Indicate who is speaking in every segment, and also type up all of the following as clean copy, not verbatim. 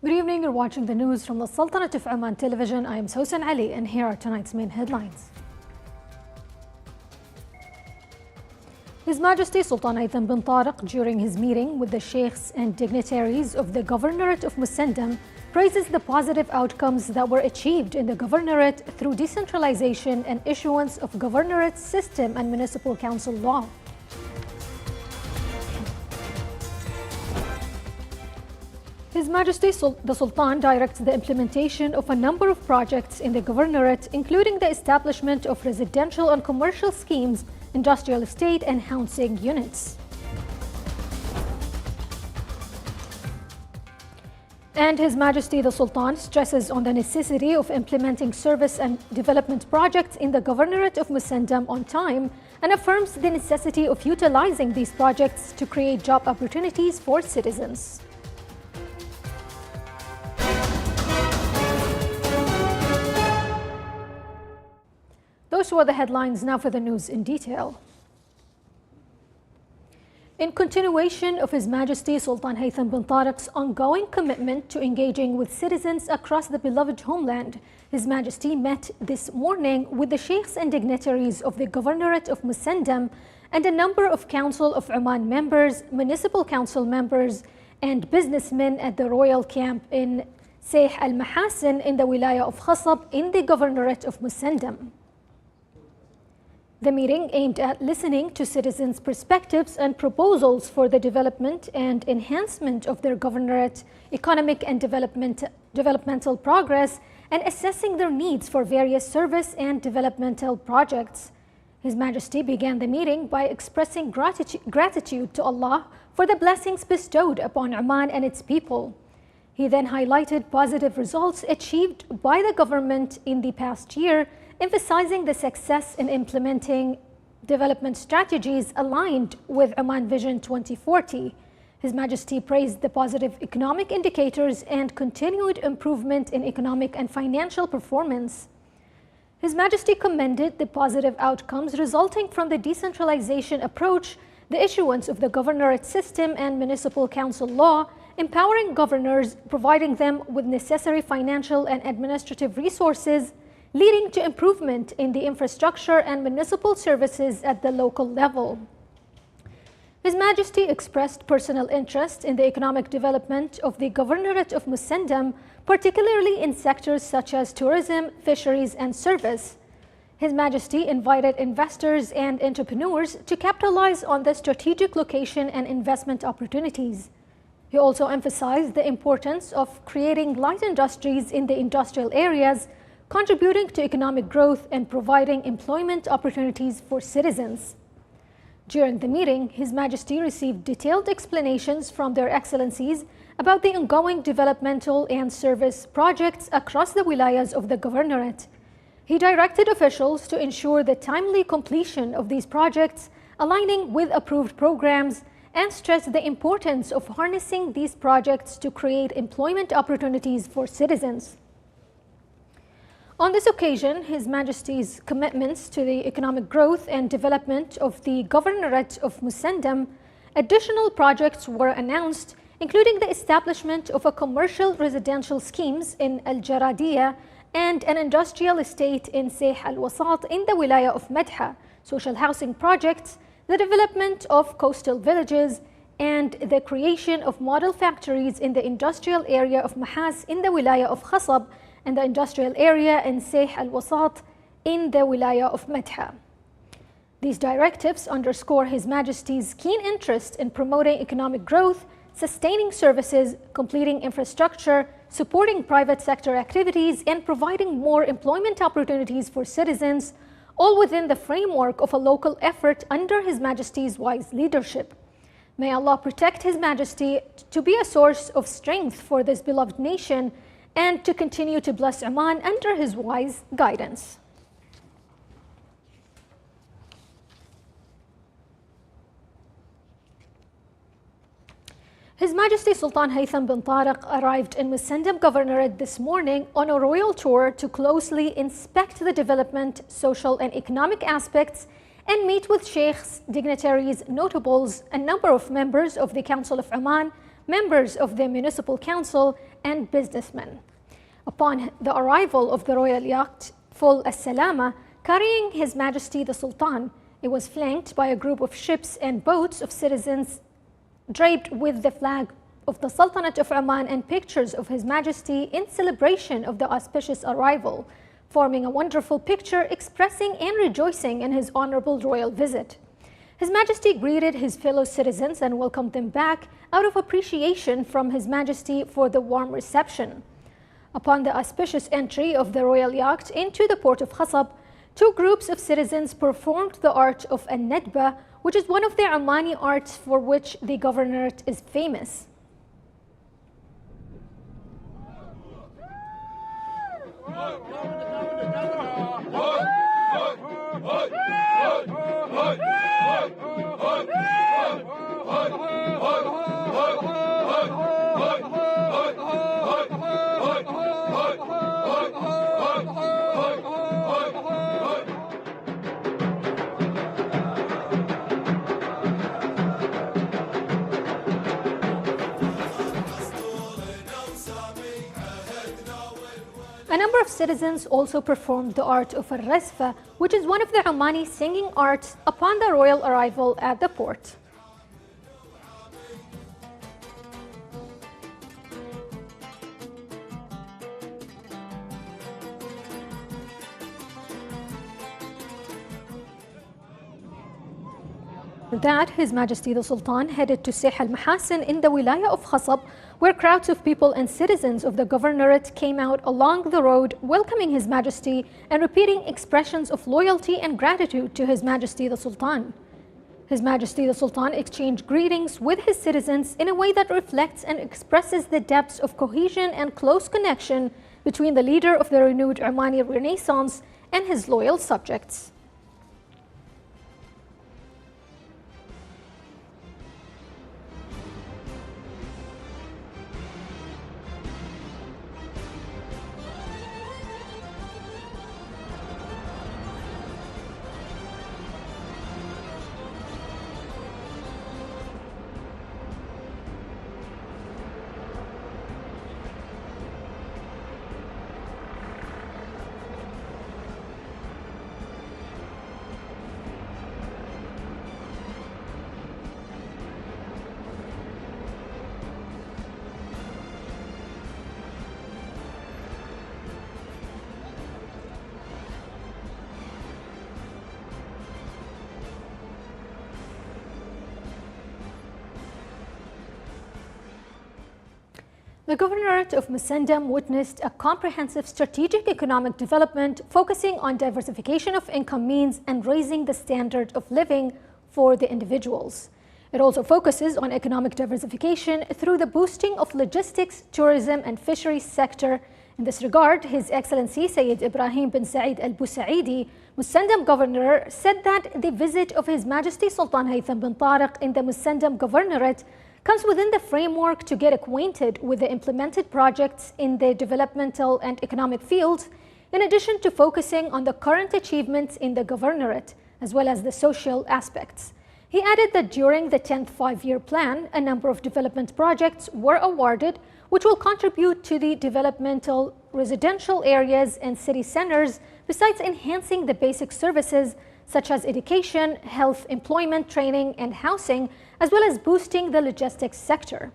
Speaker 1: Good evening, you're watching the news from the Sultanate of Oman television. I am Sosan Ali and here are tonight's main headlines. His Majesty Sultan Haytham bin Tariq, during his meeting with the sheikhs and dignitaries of the Governorate of Musandam, praises the positive outcomes that were achieved in the Governorate through decentralization and issuance of Governorate system and municipal council law. His Majesty the Sultan directs the implementation of a number of projects in the Governorate, including the establishment of residential and commercial schemes, industrial estate and housing units. And His Majesty the Sultan stresses on the necessity of implementing service and development projects in the Governorate of Musandam on time and affirms the necessity of utilizing these projects to create job opportunities for citizens. Those were the headlines. Now for the news in detail. In continuation of His Majesty Sultan Haytham bin Tariq's ongoing commitment to engaging with citizens across the beloved homeland, His Majesty met this morning with the sheikhs and dignitaries of the Governorate of Musandam and a number of Council of Oman members, municipal council members, and businessmen at the royal camp in Sayh al-Mahasin in the Wilaya of Khasab in the Governorate of Musandam. The meeting aimed at listening to citizens' perspectives and proposals for the development and enhancement of their governorate, economic and developmental progress, and assessing their needs for various service and developmental projects. His Majesty began the meeting by expressing gratitude to Allah for the blessings bestowed upon Oman and its people. He then highlighted positive results achieved by the government in the past year, emphasizing the success in implementing development strategies aligned with Oman Vision 2040. His Majesty praised the positive economic indicators and continued improvement in economic and financial performance. His Majesty commended the positive outcomes resulting from the decentralization approach, the issuance of the Governorate system and municipal council law, empowering governors, providing them with necessary financial and administrative resources, leading to improvement in the infrastructure and municipal services at the local level. His Majesty expressed personal interest in the economic development of the Governorate of Musandam, particularly in sectors such as tourism, fisheries, and service. His Majesty invited investors and entrepreneurs to capitalize on the strategic location and investment opportunities. He also emphasized the importance of creating light industries in the industrial areas, contributing to economic growth and providing employment opportunities for citizens. During the meeting, His Majesty received detailed explanations from Their Excellencies about the ongoing developmental and service projects across the wilayas of the Governorate. He directed officials to ensure the timely completion of these projects, aligning with approved programs, and stressed the importance of harnessing these projects to create employment opportunities for citizens. On this occasion, His Majesty's commitments to the economic growth and development of the Governorate of Musandam, additional projects were announced, including the establishment of a commercial residential schemes in Al-Jaradiya and an industrial estate in Sayh al-Wasat in the Wilaya of Madha, social housing projects, the development of coastal villages, and the creation of model factories in the industrial area of Mahas in the Wilaya of Khasab and the industrial area in Sayh al-Wasat in the Wilaya of Madha. These directives underscore His Majesty's keen interest in promoting economic growth, sustaining services, completing infrastructure, supporting private sector activities, and providing more employment opportunities for citizens, all within the framework of a local effort under His Majesty's wise leadership. May Allah protect His Majesty to be a source of strength for this beloved nation and to continue to bless Oman under His wise guidance. His Majesty Sultan Haytham bin Tariq arrived in Musandam Governorate this morning on a royal tour to closely inspect the development, social and economic aspects and meet with sheikhs, dignitaries, notables, a number of members of the Council of Oman, members of the Municipal Council, and businessmen. Upon the arrival of the royal yacht Full As-Salama, carrying His Majesty the Sultan, it was flanked by a group of ships and boats of citizens draped with the flag of the Sultanate of Oman and pictures of His Majesty in celebration of the auspicious arrival, forming a wonderful picture expressing and rejoicing in his honorable royal visit. His Majesty greeted his fellow citizens and welcomed them back out of appreciation from His Majesty for the warm reception. Upon the auspicious entry of the royal yacht into the port of Khasab, two groups of citizens performed the art of An-Nadba, which is one of the Omani arts for which the governorate is famous. A number of citizens also performed the art of Al-Rasfa, which is one of the Omani singing arts upon the royal arrival at the port. That His Majesty the Sultan headed to Sih al-Mahasin in the Wilaya of Khasab, where crowds of people and citizens of the governorate came out along the road welcoming His Majesty and repeating expressions of loyalty and gratitude to His Majesty the Sultan. His Majesty the Sultan exchanged greetings with his citizens in a way that reflects and expresses the depths of cohesion and close connection between the leader of the renewed Omani Renaissance and his loyal subjects. The Governorate of Musandam witnessed a comprehensive strategic economic development focusing on diversification of income means and raising the standard of living for the individuals. It also focuses on economic diversification through the boosting of logistics, tourism, and fisheries sector. In this regard, His Excellency Sayyid Ibrahim bin Saeed Al Busaidi, Musandam Governor, said that the visit of His Majesty Sultan Haytham bin Tariq in the Musandam Governorate comes within the framework to get acquainted with the implemented projects in the developmental and economic fields, in addition to focusing on the current achievements in the governorate, as well as the social aspects. He added that during the 10th five-year plan, a number of development projects were awarded, which will contribute to the developmental residential areas and city centers, besides enhancing the basic services such as education, health, employment, training, and housing, as well as boosting the logistics sector.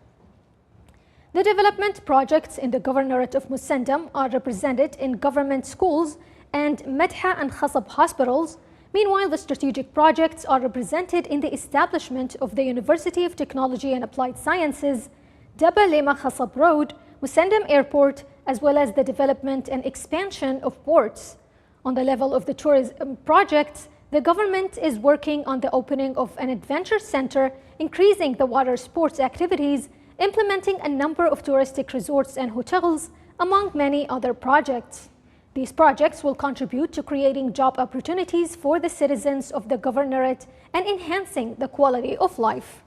Speaker 1: The development projects in the Governorate of Musandam are represented in government schools and Medha and Khasab hospitals. Meanwhile, the strategic projects are represented in the establishment of the University of Technology and Applied Sciences, Daba Lema Khasab Road, Musandam Airport, as well as the development and expansion of ports. On the level of the tourism projects, the government is working on the opening of an adventure center, increasing the water sports activities, implementing a number of touristic resorts and hotels, among many other projects. These projects will contribute to creating job opportunities for the citizens of the governorate and enhancing the quality of life.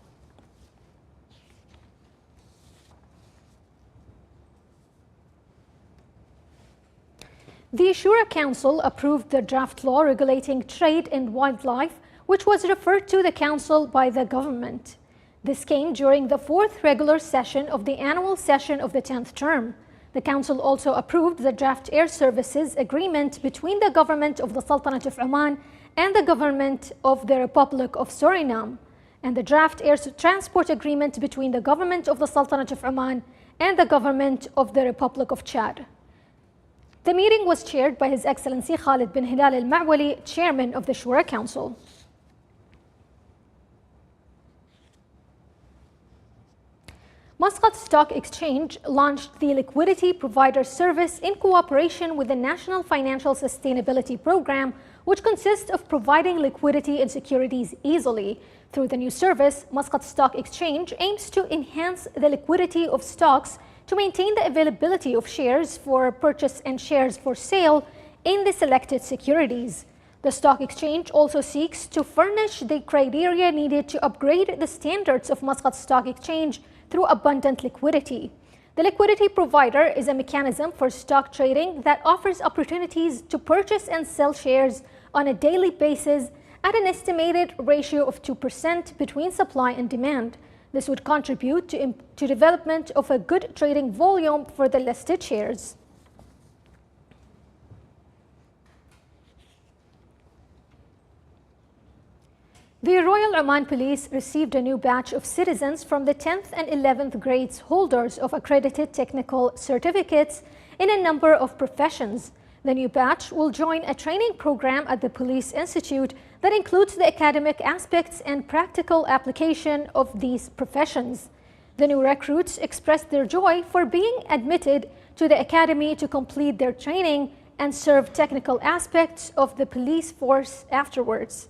Speaker 1: The Shura Council approved the draft law regulating trade in wildlife, which was referred to the Council by the government. This came during the fourth regular session of the annual session of the 10th term. The Council also approved the draft air services agreement between the government of the Sultanate of Oman and the government of the Republic of Suriname, and the draft air transport agreement between the government of the Sultanate of Oman and the government of the Republic of Chad. The meeting was chaired by His Excellency Khalid bin Hilal al-Ma'wali, Chairman of the Shura Council. Muscat Stock Exchange launched the Liquidity Provider Service in cooperation with the National Financial Sustainability Program, which consists of providing liquidity in securities easily. Through the new service, Muscat Stock Exchange aims to enhance the liquidity of stocks to maintain the availability of shares for purchase and shares for sale in the selected securities. The stock exchange also seeks to furnish the criteria needed to upgrade the standards of Muscat Stock Exchange through abundant liquidity. The liquidity provider is a mechanism for stock trading that offers opportunities to purchase and sell shares on a daily basis at an estimated ratio of 2% between supply and demand. This would contribute to development of a good trading volume for the listed shares. The Royal Oman Police received a new batch of citizens from the 10th and 11th grades holders of accredited technical certificates in a number of professions. The new batch will join a training program at the Police Institute that includes the academic aspects and practical application of these professions. The new recruits expressed their joy for being admitted to the academy to complete their training and serve technical aspects of the police force afterwards.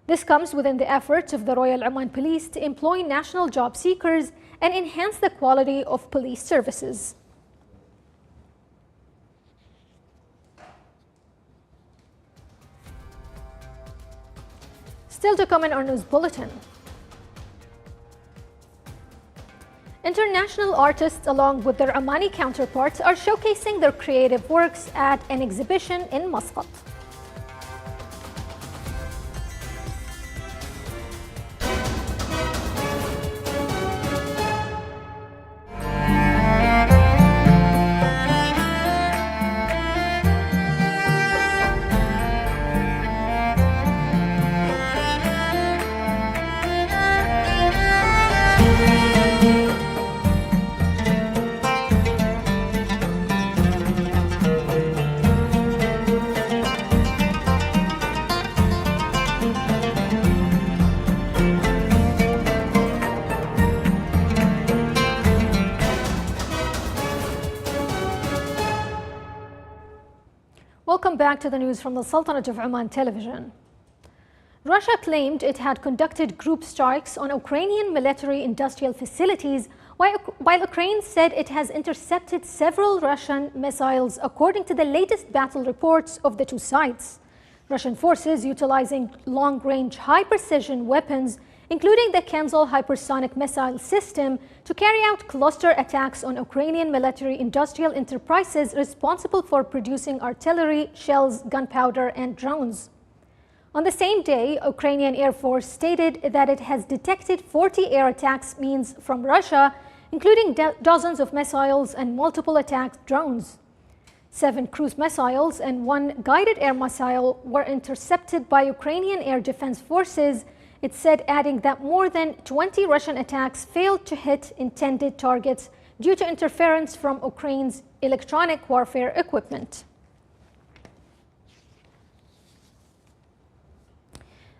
Speaker 1: This comes within the efforts of the Royal Oman Police to employ national job seekers and enhance the quality of police services. Still to come in our news bulletin. International artists, along with their Omani counterparts, are showcasing their creative works at an exhibition in Muscat. Welcome back to the news from the Sultanate of Oman television. Russia claimed it had conducted group strikes on Ukrainian military-industrial facilities, while Ukraine said it has intercepted several Russian missiles, according to the latest battle reports of the two sides. Russian forces utilizing long-range high-precision weapons, including the Kenzel hypersonic missile system, to carry out cluster attacks on Ukrainian military-industrial enterprises responsible for producing artillery, shells, gunpowder, and drones. On the same day, Ukrainian Air Force stated that it has detected 40 air attacks means from Russia, including dozens of missiles and multiple attack drones. 7 cruise missiles and 1 guided air missile were intercepted by Ukrainian Air Defense Forces. It said, adding that more than 20 Russian attacks failed to hit intended targets due to interference from Ukraine's electronic warfare equipment.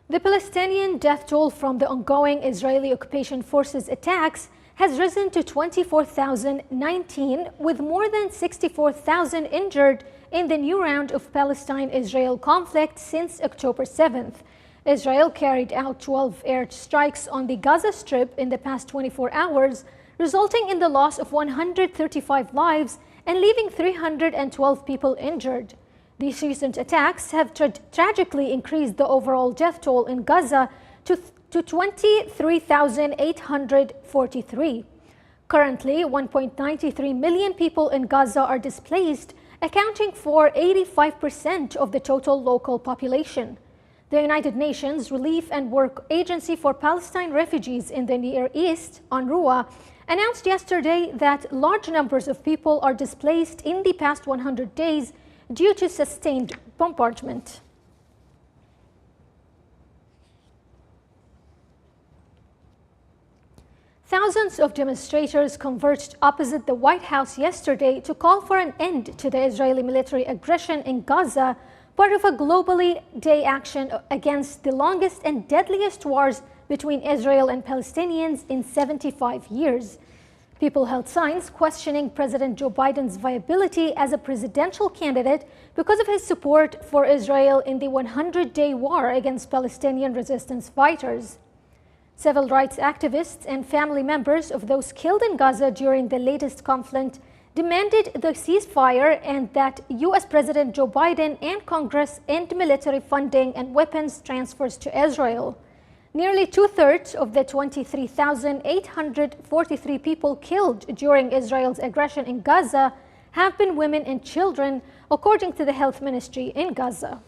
Speaker 1: The Palestinian death toll from the ongoing Israeli occupation forces attacks has risen to 24,019, with more than 64,000 injured in the new round of Palestine-Israel conflict since October 7th. Israel carried out 12 air strikes on the Gaza Strip in the past 24 hours, resulting in the loss of 135 lives and leaving 312 people injured. These recent attacks have tragically increased the overall death toll in Gaza to 23,843. Currently, 1.93 million people in Gaza are displaced, accounting for 85% of the total local population. The United Nations Relief and Work Agency for Palestine Refugees in the Near East, UNRWA, announced yesterday that large numbers of people are displaced in the past 100 days due to sustained bombardment. Thousands of demonstrators converged opposite the White House yesterday to call for an end to the Israeli military aggression in Gaza, part of a globally day action against the longest and deadliest wars between Israel and Palestinians in 75 years. People held signs questioning President Joe Biden's viability as a presidential candidate because of his support for Israel in the 100-day war against Palestinian resistance fighters. Civil rights activists and family members of those killed in Gaza during the latest conflict demanded the ceasefire and that U.S. President Joe Biden and Congress end military funding and weapons transfers to Israel. Nearly two-thirds of the 23,843 people killed during Israel's aggression in Gaza have been women and children, according to the health ministry in Gaza.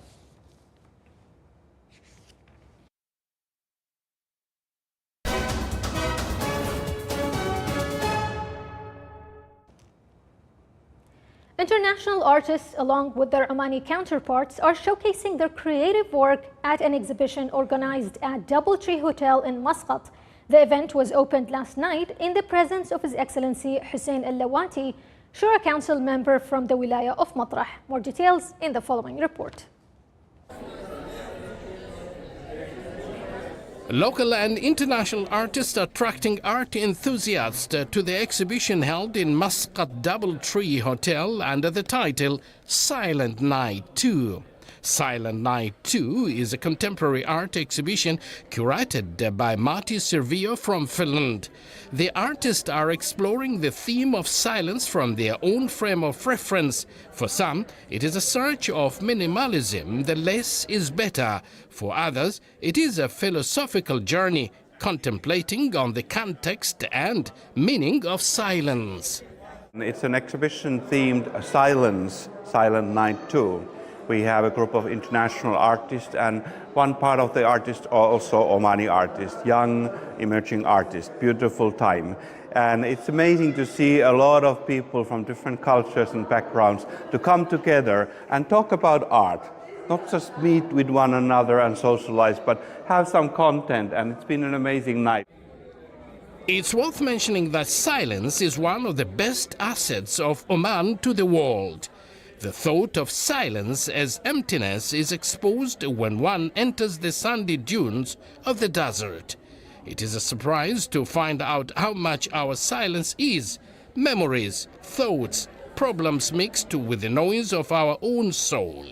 Speaker 1: International artists, along with their Omani counterparts, are showcasing their creative work at an exhibition organized at Doubletree Hotel in Muscat. The event was opened last night in the presence of His Excellency Hussein Al-Lawati, Shura Council member from the Wilaya of Matrah. More details in the following report.
Speaker 2: Local and international artists attracting art enthusiasts to the exhibition held in Muscat Doubletree Hotel under the title Silent Night 2. Silent Night 2 is a contemporary art exhibition curated by Matti Servio from Finland. The artists are exploring the theme of silence from their own frame of reference. For some, it is a search of minimalism, the less is better. For others, it is a philosophical journey contemplating on the context and meaning of silence.
Speaker 3: It's an exhibition themed Silence, Silent Night 2. We have a group of international artists, and one part of the artists are also Omani artists, young emerging artists, beautiful time. And it's amazing to see a lot of people from different cultures and backgrounds to come together and talk about art. Not just meet with one another and socialize, but have some content, and it's been an amazing night.
Speaker 2: It's worth mentioning that silence is one of the best assets of Oman to the world. The thought of silence as emptiness is exposed when one enters the sandy dunes of the desert. It is a surprise to find out how much our silence is. Memories, thoughts, problems mixed with the noise of our own soul.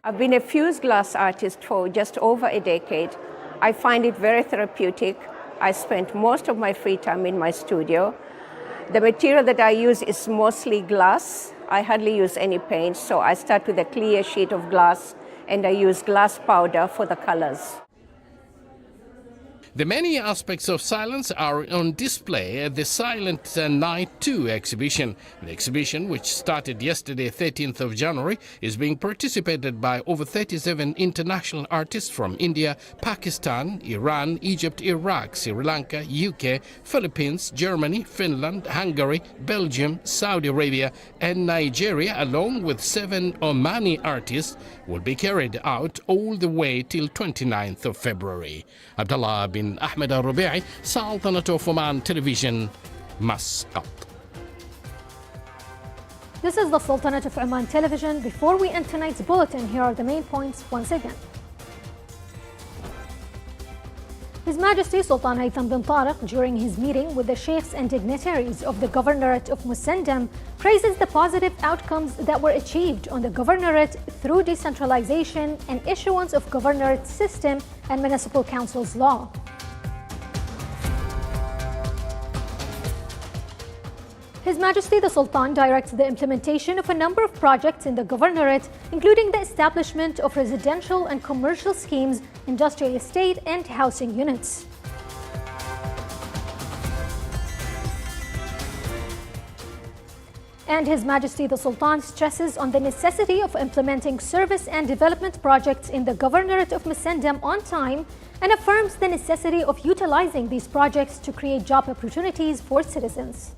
Speaker 4: I've been a fused glass artist for just over a decade. I find it very therapeutic. I spent most of my free time in my studio. The material that I use is mostly glass. I hardly use any paint, so I start with a clear sheet of glass and I use glass powder for the colors.
Speaker 2: The many aspects of silence are on display at the Silent Night 2 exhibition. The exhibition, which started yesterday, 13th of January, is being participated by over 37 international artists from India, Pakistan, Iran, Egypt, Iraq, Sri Lanka, UK, Philippines, Germany, Finland, Hungary, Belgium, Saudi Arabia, and Nigeria, along with 7 Omani artists, will be carried out all the way till 29th of February. Abdullah bin Ahmed Al-Rubi'i, Sultanate of Oman Television, Muscat.
Speaker 1: This is the Sultanate of Oman Television. Before we end tonight's bulletin, here are the main points once again. His Majesty Sultan Haytham bin Tariq, during his meeting with the sheikhs and dignitaries of the Governorate of Musandam, praises the positive outcomes that were achieved on the Governorate through decentralization and issuance of Governorate system and Municipal Councils law. His Majesty the Sultan directs the implementation of a number of projects in the Governorate, including the establishment of residential and commercial schemes, industrial estate and housing units. And His Majesty the Sultan stresses on the necessity of implementing service and development projects in the Governorate of Masendam on time and affirms the necessity of utilizing these projects to create job opportunities for citizens.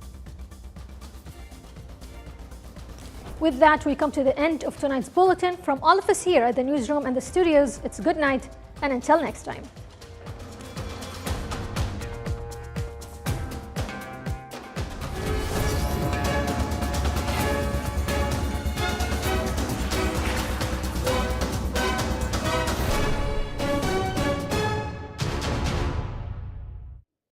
Speaker 1: With that, we come to the end of tonight's bulletin. From all of us here at the newsroom and the studios, it's good night, and until next time.